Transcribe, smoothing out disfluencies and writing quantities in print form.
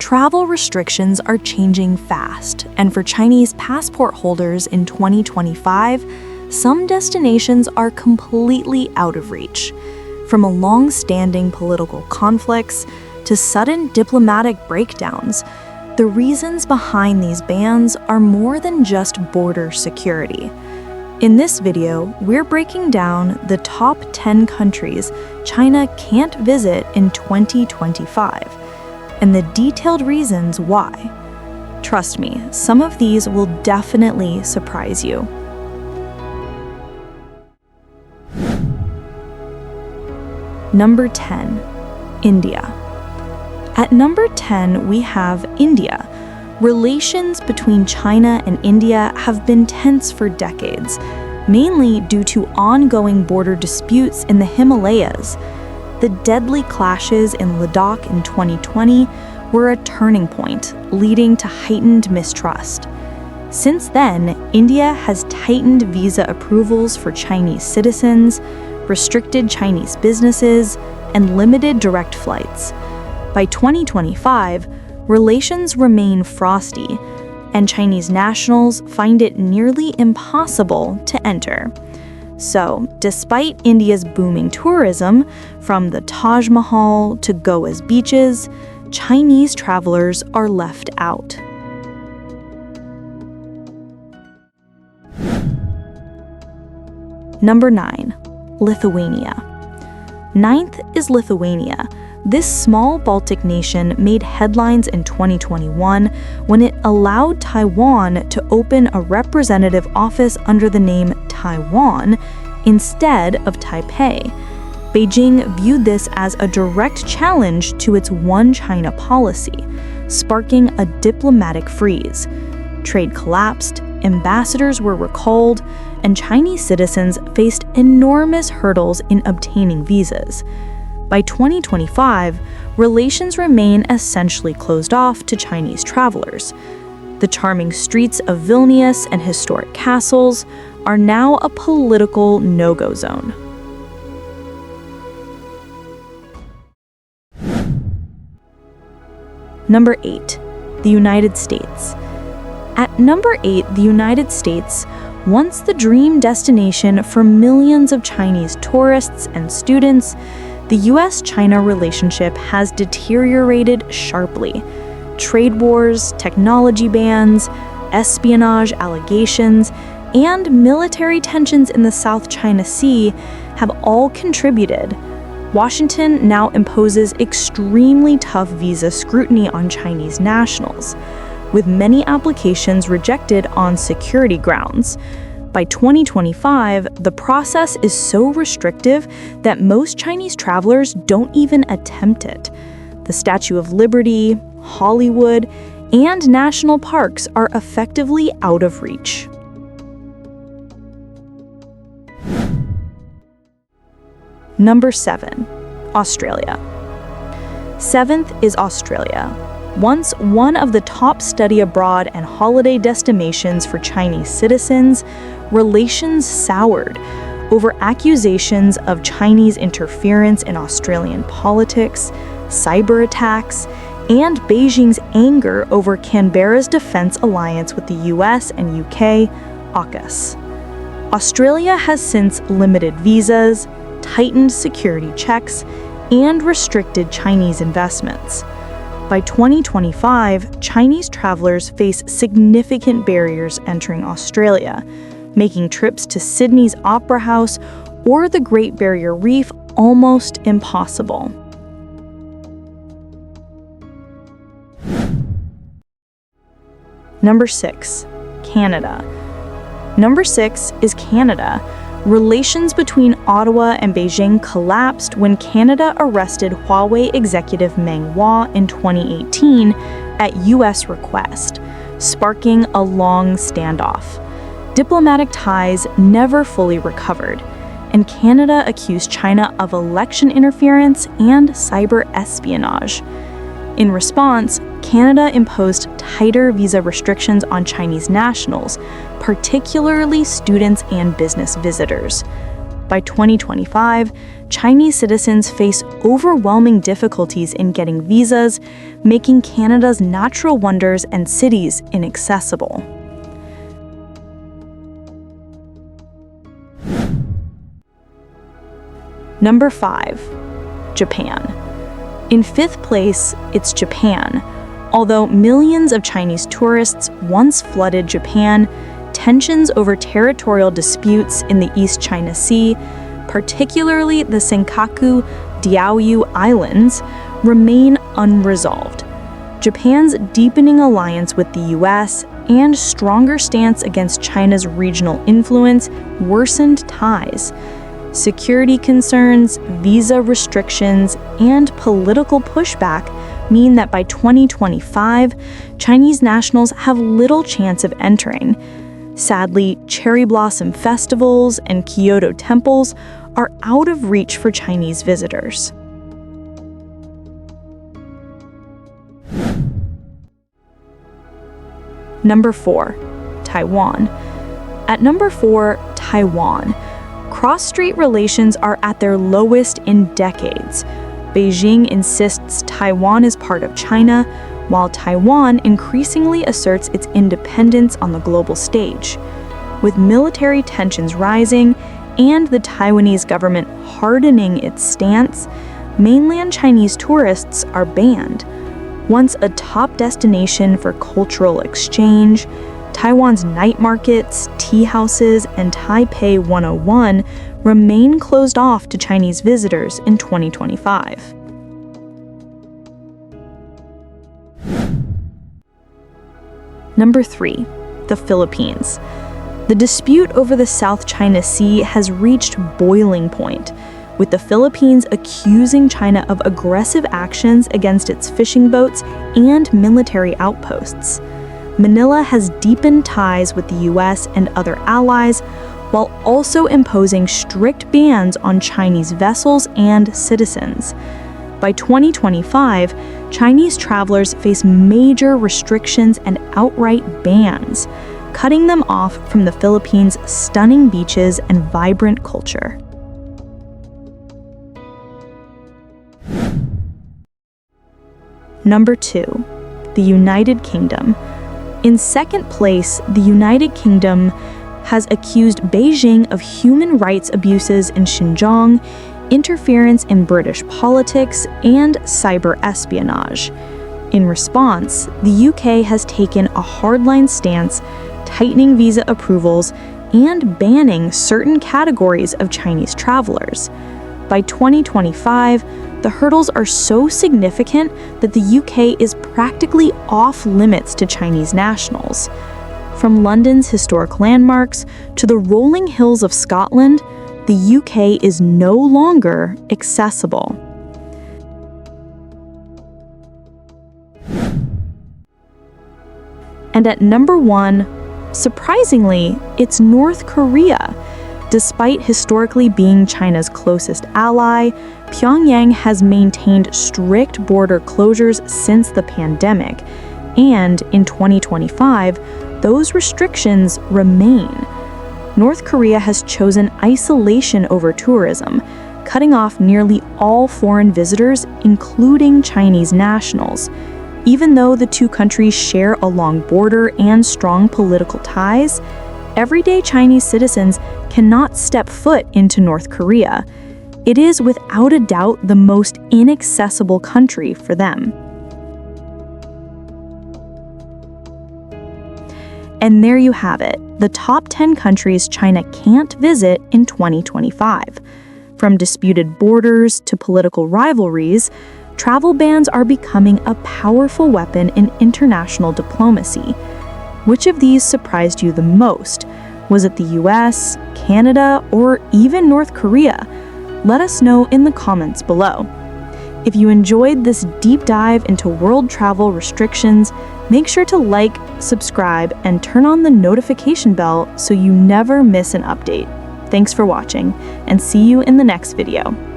Travel restrictions are changing fast, and for Chinese passport holders in 2025, some destinations are completely out of reach. From a long-standing political conflicts to sudden diplomatic breakdowns, the reasons behind these bans are more than just border security. In this video, we're breaking down the top 10 countries China can't visit in 2025, and the detailed reasons why. Trust me, some of these will definitely surprise you. Number 10. India. At number 10, we have India. Relations between China and India have been tense for decades, mainly due to ongoing border disputes in the Himalayas. The deadly clashes in Ladakh in 2020 were a turning point, leading to heightened mistrust. Since then, India has tightened visa approvals for Chinese citizens, restricted Chinese businesses, and limited direct flights. By 2025, relations remain frosty, and Chinese nationals find it nearly impossible to enter. So, despite India's booming tourism, from the Taj Mahal to Goa's beaches, Chinese travelers are left out. Number 9. Lithuania. Ninth is Lithuania. This small Baltic nation made headlines in 2021 when it allowed Taiwan to open a representative office under the name Taiwan instead of Taipei. Beijing viewed this as a direct challenge to its One China policy, sparking a diplomatic freeze. Trade collapsed, ambassadors were recalled, and Chinese citizens faced enormous hurdles in obtaining visas. By 2025, relations remain essentially closed off to Chinese travelers. The charming streets of Vilnius and historic castles are now a political no-go zone. Number 8. The United States. At number 8, the United States, once the dream destination for millions of Chinese tourists and students, the US-China relationship has deteriorated sharply. Trade wars, technology bans, espionage allegations, and military tensions in the South China Sea have all contributed. Washington now imposes extremely tough visa scrutiny on Chinese nationals, with many applications rejected on security grounds. By 2025, the process is so restrictive that most Chinese travelers don't even attempt it. The Statue of Liberty, Hollywood, and national parks are effectively out of reach. Number 7. Australia. 7th is Australia. Once one of the top study abroad and holiday destinations for Chinese citizens, relations soured over accusations of Chinese interference in Australian politics, cyber attacks, and Beijing's anger over Canberra's defense alliance with the US and UK, AUKUS. Australia has since limited visas, tightened security checks, and restricted Chinese investments. By 2025, Chinese travelers face significant barriers entering Australia, making trips to Sydney's Opera House or the Great Barrier Reef almost impossible. Number 6. Canada. Number 6 is Canada. Relations between Ottawa and Beijing collapsed when Canada arrested Huawei executive Meng Wanzhou in 2018 at US request, sparking a long standoff. Diplomatic ties never fully recovered, and Canada accused China of election interference and cyber espionage. In response, Canada imposed tighter visa restrictions on Chinese nationals, particularly students and business visitors. By 2025, Chinese citizens face overwhelming difficulties in getting visas, making Canada's natural wonders and cities inaccessible. Number 5. Japan. In 5th place, it's Japan. Although millions of Chinese tourists once flooded Japan, tensions over territorial disputes in the East China Sea, particularly the Senkaku Diaoyu Islands, remain unresolved. Japan's deepening alliance with the US and stronger stance against China's regional influence worsened ties. Security concerns, visa restrictions, and political pushback mean that by 2025, Chinese nationals have little chance of entering. Sadly, cherry blossom festivals and Kyoto temples are out of reach for Chinese visitors. Number 4. Taiwan. At number 4, Taiwan. Cross-strait relations are at their lowest in decades. Beijing insists Taiwan is part of China, while Taiwan increasingly asserts its independence on the global stage. With military tensions rising and the Taiwanese government hardening its stance, mainland Chinese tourists are banned. Once a top destination for cultural exchange, Taiwan's night markets, tea houses, and Taipei 101 remain closed off to Chinese visitors in 2025. Number 3. The Philippines. The dispute over the South China Sea has reached boiling point, with the Philippines accusing China of aggressive actions against its fishing boats and military outposts. Manila has deepened ties with the US and other allies, while also imposing strict bans on Chinese vessels and citizens. By 2025, Chinese travelers face major restrictions and outright bans, cutting them off from the Philippines' stunning beaches and vibrant culture. Number 2. The United Kingdom. In 2nd place, the United Kingdom has accused Beijing of human rights abuses in Xinjiang, interference in British politics, and cyber espionage. In response, the UK has taken a hardline stance, tightening visa approvals and banning certain categories of Chinese travelers. By 2025, the hurdles are so significant that the UK is practically off limits to Chinese nationals. From London's historic landmarks to the rolling hills of Scotland, the UK is no longer accessible. And at number 1, surprisingly, it's North Korea. Despite historically being China's closest ally, Pyongyang has maintained strict border closures since the pandemic, and in 2025, those restrictions remain. North Korea has chosen isolation over tourism, cutting off nearly all foreign visitors, including Chinese nationals. Even though the two countries share a long border and strong political ties, everyday Chinese citizens cannot step foot into North Korea. It is without a doubt the most inaccessible country for them. And there you have it, the top 10 countries China can't visit in 2025. From disputed borders to political rivalries, travel bans are becoming a powerful weapon in international diplomacy. Which of these surprised you the most? Was it the US, Canada, or even North Korea? Let us know in the comments below. If you enjoyed this deep dive into world travel restrictions, make sure to like, subscribe, and turn on the notification bell so you never miss an update. Thanks for watching, and see you in the next video.